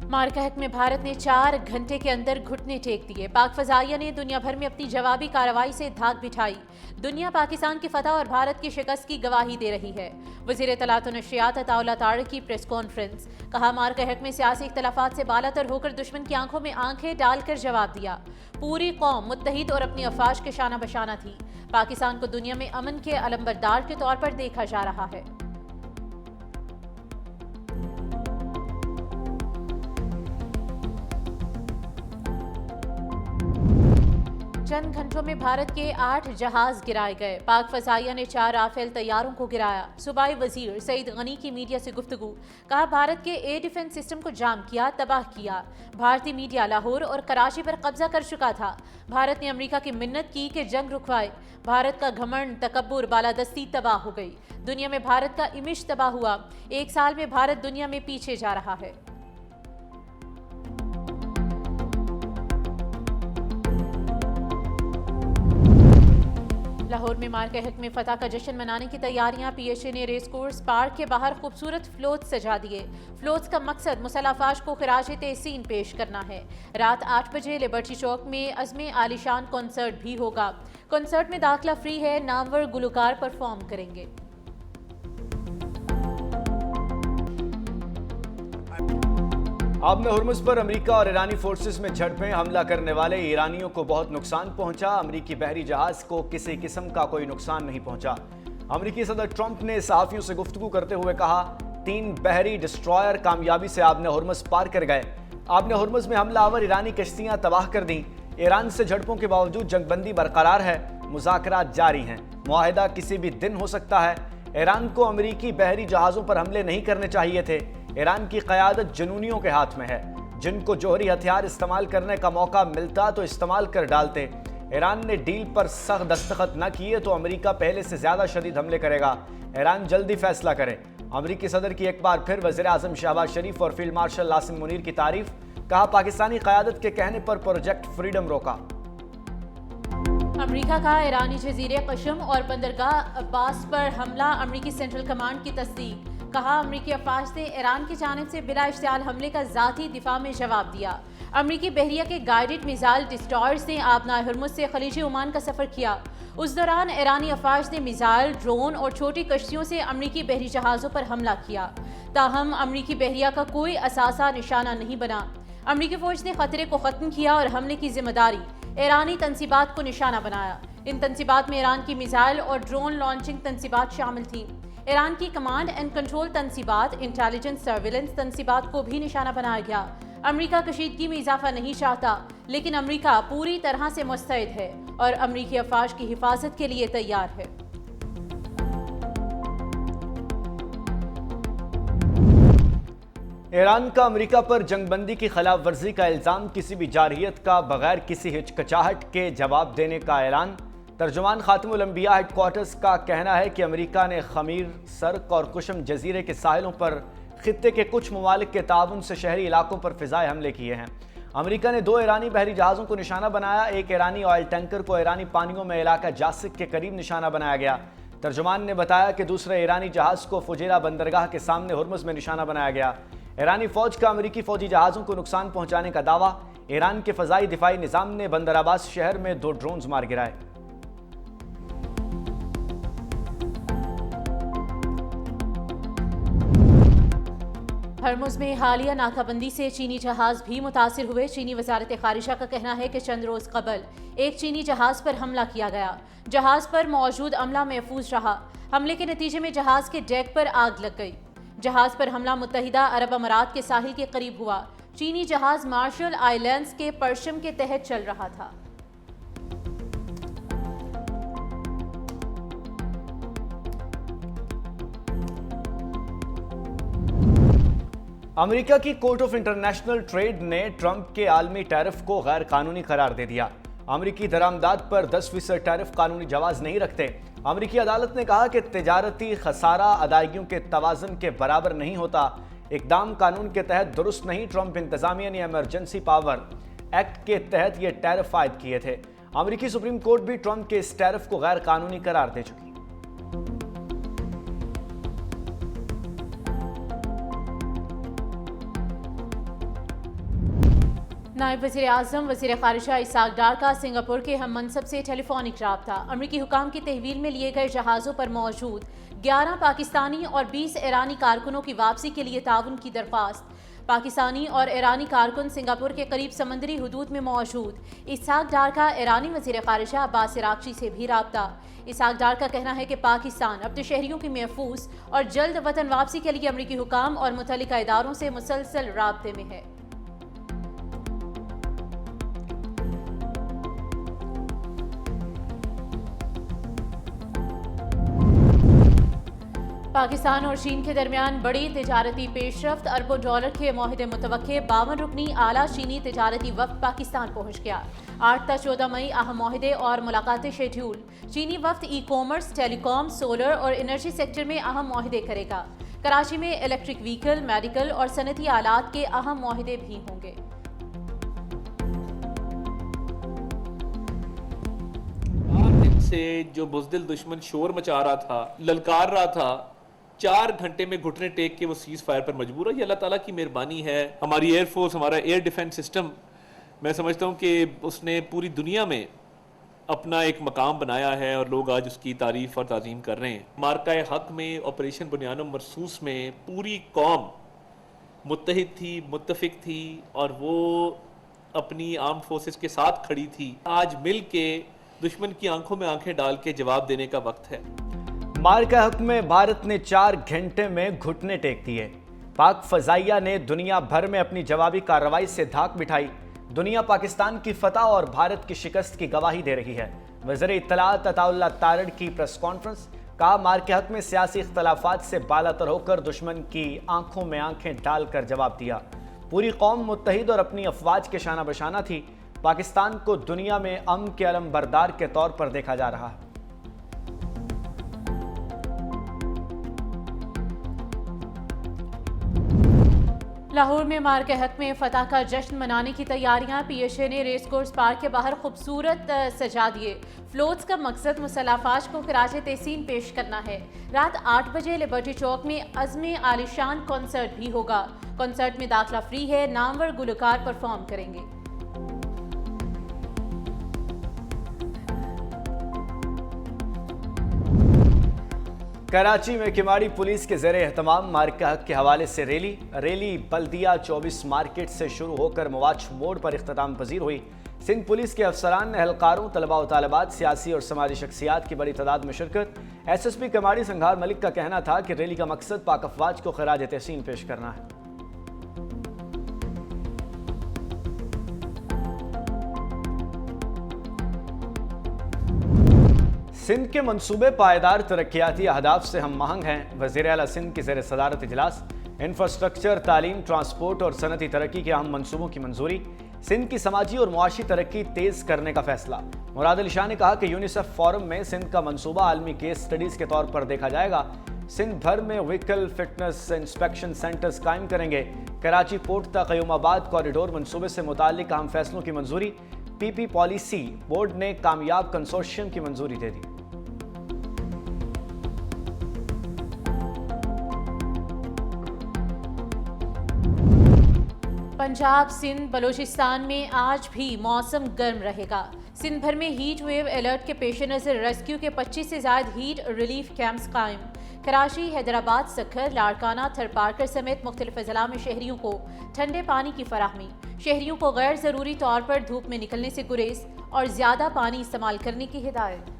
मारकहक में भारत ने 4 घंटे के अंदर घुटने टेक दिए। पाक फजाइया ने दुनिया भर में अपनी जवाबी कार्रवाई से धाक बिठाई। दुनिया पाकिस्तान की फतह और भारत की शिकस्त की गवाही दे रही है। वज़ीर इत्तलात व नशरियात अताउल्लाह तारिक की प्रेस कॉन्फ्रेंस। कहा, मारकहक में सियासी इख्तलाफात से बालातर होकर दुश्मन की आंखों में आंखें डालकर जवाब दिया। पूरी कौम मुत्तहिद और अपनी अफवाज के शाना बशाना थी। पाकिस्तान को दुनिया में अमन के अलंबरदार के तौर पर देखा जा रहा है। चंद घंटों में भारत के 8 जहाज गिराए गए। पाक फजाइया ने 4 राफेल तैयारों को गिराया। सूबाई वजीर सईद गनी की मीडिया से गुफ्तगू। कहा, भारत के एयर डिफेंस सिस्टम को जाम किया, तबाह किया। भारतीय मीडिया लाहौर और कराची पर कब्जा कर चुका था। भारत ने अमेरिका की मिन्नत की कि जंग रुकवाए। भारत का घमंड, तकब्बुर, बालादस्ती तबाह हो गई। दुनिया में भारत का इमेज तबाह हुआ। 1 साल में भारत दुनिया में पीछे जा रहा है। लाहौर में मारकहक में फतह का जश्न मनाने की तैयारियां। पीएचए ने रेस कोर्स पार्क के बाहर खूबसूरत फ्लोट सजा दिए। फ्लोट्स का मकसद मुसल्लह अफवाज को खिराज तहसीन पेश करना है। रात 8 बजे लिबर्टी चौक में अज़्म आलिशान कॉन्सर्ट भी होगा। कॉन्सर्ट में दाखिला फ्री है। नामवर गुलकार परफॉर्म करेंगे। आबने हुर्मुज़ पर अमेरिका और ईरानी फोर्सेस में झड़पें। हमला करने वाले ईरानियों को बहुत नुकसान पहुंचा। अमेरिकी बहरी जहाज को किसी किस्म का कोई नुकसान नहीं पहुंचा। अमेरिकी सदर ट्रंप ने सहाफियों से गुफ्तगू करते हुए कहा, 3 बहरी डिस्ट्रॉयर कामयाबी से आबने हुर्मुज़ पार कर गए। आबने हुर्मुज़ में हमलावर ईरानी कश्तियां तबाह कर दी। ईरान से झड़पों के बावजूद जंगबंदी बरकरार है। मुज़ाकरात जारी हैं। मुआहिदा किसी भी दिन हो सकता है। ईरान को अमेरिकी बहरी जहाज़ों पर हमले नहीं करने चाहिए थे। ईरान की क़यादत जुनूनियों के हाथ में है, जिनको जौहरी हथियार इस्तेमाल करने का मौका मिलता तो इस्तेमाल कर डालते। ईरान ने डील पर सख्त दस्तखत न किए तो अमेरिका पहले से ज़्यादा शदीद हमले करेगा। ईरान जल्दी फैसला करे। अमेरिकी सदर की एक बार फिर वज़ीर आज़म शहबाज शरीफ और फील्ड मार्शल आसिम मुनीर की तारीफ। कहा, पाकिस्तानी क़यादत के कहने पर प्रोजेक्ट फ्रीडम रोका। अमेरिका का ईरानी जजीरे कशम और बंदरगाह अब्बास पर हमला। अमेरिकी सेंट्रल कमांड की तस्दीक। कहा, अमेरिकी अफवाज ने ईरान की जानिब से बिला इश्तियाल हमले का ज़ाती दिफा में जवाब दिया। अमेरिकी बहरिया के गाइडेड मिसाइल डिस्ट्रॉयर्स ने आबना हुर्मुज़ से खलीज ओमान का सफ़र किया। उस दौरान ईरानी अफवाज ने मिसाइल, ड्रोन और छोटी कश्तियों से अमेरिकी बहरी जहाज़ों पर हमला किया। ताहम अमेरिकी बहरिया का कोई असासा निशाना नहीं बना। अमेरिकी फौज ने खतरे को ख़त्म किया और हमले की जिम्मेदारी ईरानी तनसीबात को निशाना बनाया। इन तनसीबात में ईरान की मिसाइल और ड्रोन लॉन्चिंग तनसीबात शामिल थी। ईरान की कमांड एंड कंट्रोल तनसीबात, इंटेलिजेंस सर्विलेंस तनसीबात को भी निशाना बनाया गया। अमेरिका कशीदगी में इजाफा नहीं चाहता, लेकिन अमेरिका पूरी तरह से मुस्तैद है और अमेरिकी अफवाज की हिफाजत के लिए तैयार है। ईरान का अमेरिका पर जंगबंदी की खिलाफ वर्जी का इल्ज़ाम। किसी भी जारहियत का बगैर किसी हिचकिचाहट के जवाब देने का ऐलान। तर्जुमान खातिमुल अंबिया हेडक्वार्टर्स का कहना है कि अमेरिका ने खमीर, सर्क और कुशम जजीरे के साहिलों पर खित्ते के कुछ ममालिक के ताउन से शहरी इलाकों पर फिजाई हमले किए हैं। अमेरिका ने 2 ईरानी बहरी जहाज़ों को निशाना बनाया। एक ईरानी ऑयल टैंकर को ईरानी पानियों में इलाका जासिक के करीब निशाना बनाया गया। तर्जुमान ने बताया कि दूसरे ईरानी जहाज़ को फुजेरा बंदरगाह के सामने हुर्मुज़ में निशाना बनाया गया। ईरानी फौज का अमेरिकी फौजी जहाज़ों को नुकसान पहुंचाने का दावा। ईरान के फ़ज़ाई दिफाई निज़ाम ने बंदर अब्बास शहर में 2 ड्रोन्स मार गिराए। हर्मुज़ में हालिया नाकाबंदी से चीनी जहाज़ भी मुतासिर हुए। चीनी वज़ारत ख़ारिजा का कहना है कि चंद रोज़ कबल एक चीनी जहाज़ पर हमला किया गया। जहाज़ पर मौजूद अमला महफूज रहा। हमले के नतीजे में जहाज़ के डेक पर आग लग गई। जहाज़ पर हमला मुत्तहिदा अरब अमारात के साहिल के करीब हुआ। चीनी जहाज़ मार्शल आइलैंड्स के पर्शम के तहत चल रहा था। अमेरिका की कोर्ट ऑफ इंटरनेशनल ट्रेड ने ट्रंप के आलमी टैरिफ को गैर कानूनी करार दे दिया। अमेरिकी दरामदाद पर 10% टैरिफ कानूनी जवाज नहीं रखते। अमेरिकी अदालत ने कहा कि तिजारती खसारा अदायगियों के तवाज़ुन के बराबर नहीं होता। इकदाम कानून के तहत दुरुस्त नहीं। ट्रंप इंतजामिया ने इमरजेंसी पावर एक्ट के तहत ये टैरिफ आयद किए थे। अमेरिकी सुप्रीम कोर्ट भी ट्रंप के इस टैरिफ को गैर कानूनी करार दे चुकी। नायब वज़ीर आज़म वज़ीर ख़ारिजा इसाक डार का सिंगापुर के हम मनसब से टेलीफोनिक रब्ता। अमरीकी हुकाम की तहवील में लिए गए जहाज़ों पर मौजूद 11 पाकिस्तानी और 20 ईरानी कारकुनों की वापसी के लिए ताउन की दरख्वास्त। पाकिस्तानी और ईरानी कारकुन सिंगापुर के करीब समंदरी हदूद में मौजूद इसाक डार का ईरानी वज़ीर ख़ारिजा अब्बास इराक़ची से भी रब्ता। इसाक डार का कहना है कि पाकिस्तान अपने शहरियों की महफूज और जल्द वतन वापसी के लिए अमरीकी हुकाम और मुतल्लिका इदारों से मुसलसल राब्ते में है। पाकिस्तान और चीन के दरमियान बड़ी तिजारती पेशरफ्त, अरबों डॉलर के मुआहदे मुतवक्के। 52 रुकनी आला चीनी तिजारती वफ्द पाकिस्तान पहुँच गया। 8 ta 14 मई अहम मुआहदे और मुलाकातें शेड्यूल। चीनी वफ्द ई कॉमर्स, टेलीकॉम, सोलर और एनर्जी सेक्टर में अहम मुआहदे करेगा। कराची में इलेक्ट्रिक व्हीकल, मेडिकल और सनती आलात के अहम मुआहदे भी होंगे। से जो बुज़दिल दुश्मन शोर मचा रहा था, ललकार रहा था, 4 घंटे में घुटने टेक के वो सीज फायर पर मजबूर है। ये अल्लाह ताला की मेहरबानी है। हमारी एयरफोर्स, हमारा एयर डिफेंस सिस्टम, मैं समझता हूँ कि उसने पूरी दुनिया में अपना एक मकाम बनाया है और लोग आज उसकी तारीफ़ और ताज़ीम कर रहे हैं। मार्का हक में, ऑपरेशन बुनियान मरसूस में पूरी कौम मुत्तहिद थी, मुत्तफिक थी और वो अपनी आर्म्ड फोर्सेस के साथ खड़ी थी। आज मिल के दुश्मन की आंखों में आंखें डाल के जवाब देने का वक्त है। मार्का हक में भारत ने 4 घंटे में घुटने टेक दिए। पाक फजाइया ने दुनिया भर में अपनी जवाबी कार्रवाई से धाक बिठाई। दुनिया पाकिस्तान की फतह और भारत की शिकस्त की गवाही दे रही है। वज़ीर इत्तलात अताउल्लाह तारड़ की प्रेस कॉन्फ्रेंस। कहा, मार्का हक में सियासी इख्तलाफात से बालातर होकर दुश्मन की आंखों में आंखें डालकर जवाब दिया। पूरी कौम मुत्तहिद और अपनी अफवाज के शाना बशाना थी। पाकिस्तान को दुनिया में अमन के अलम बरदार के तौर पर देखा जा रहा है। लाहौर में मार्का हक में फतह का जश्न मनाने की तैयारियां। पीएचए ने रेस कोर्स पार्क के बाहर खूबसूरत सजा दिए। फ्लोट्स का मकसद मुसल्लाफाज को खिराज तहसीन पेश करना है। रात 8 बजे लिबर्टी चौक में अज़्म आलिशान कॉन्सर्ट भी होगा। कॉन्सर्ट में दाखिला फ्री है। नामवर गुलकार परफॉर्म करेंगे। कराची में किमाड़ी पुलिस के ज़ेरे एहतमाम मार्का हक के हवाले से रैली बल्दिया 24 मार्केट से शुरू होकर मवाच मोड़ पर इख्तिताम पजीर हुई। सिंध पुलिस के अफसरान, एहलकारों, तलबा व तालिबात, सियासी और समाजी शख्सियात की बड़ी तादाद में शिरकत। SSP किमाड़ी संघार मलिक का कहना था कि रैली का मकसद पाक अफवाज को खराज तहसीन पेश करना है। सिंध के मंसूबे पायदार तरक्याती अहदाफ से हम महंग हैं। वज़ीर आला सिंध की ज़ेर सदारत इजलास। इंफ्रास्ट्रक्चर, तालीम, ट्रांसपोर्ट और सनती तरक्की के अहम मंसूबों की मंजूरी। सिंध की समाजी और मुआशी तरक्की तेज़ करने का फैसला। मुराद अली शाह ने कहा कि यूनिसेफ फोरम में सिंध का मंसूबा आलमी केस स्टडीज़ के तौर पर देखा जाएगा। सिंध भर में व्हीकल फिटनेस इंस्पेक्शन सेंटर्स कायम करेंगे। कराची पोर्ट तक क़यूमाबाद कॉरिडोर मंसूबे से मुताल्लिक अहम फैसलों की मंजूरी। PP पॉलिसी बोर्ड ने कामयाब कंसोर्शियम की मंजूरी दे दी। पंजाब, सिंध, बलूचिस्तान में आज भी मौसम गर्म रहेगा। सिंध भर में हीट वेव अलर्ट के पेश नज़र रेस्क्यू के 25 से ज़ायद हीट रिलीफ कैंप्स कायम। कराची, हैदराबाद, सखर, लाड़काना, थरपारकर समेत मुख्तलिफ अजला में शहरियों को ठंडे पानी की फराहमी। शहरियों को गैर ज़रूरी तौर पर धूप में निकलने से गुरेज और ज़्यादा पानी इस्तेमाल करने की हिदायत।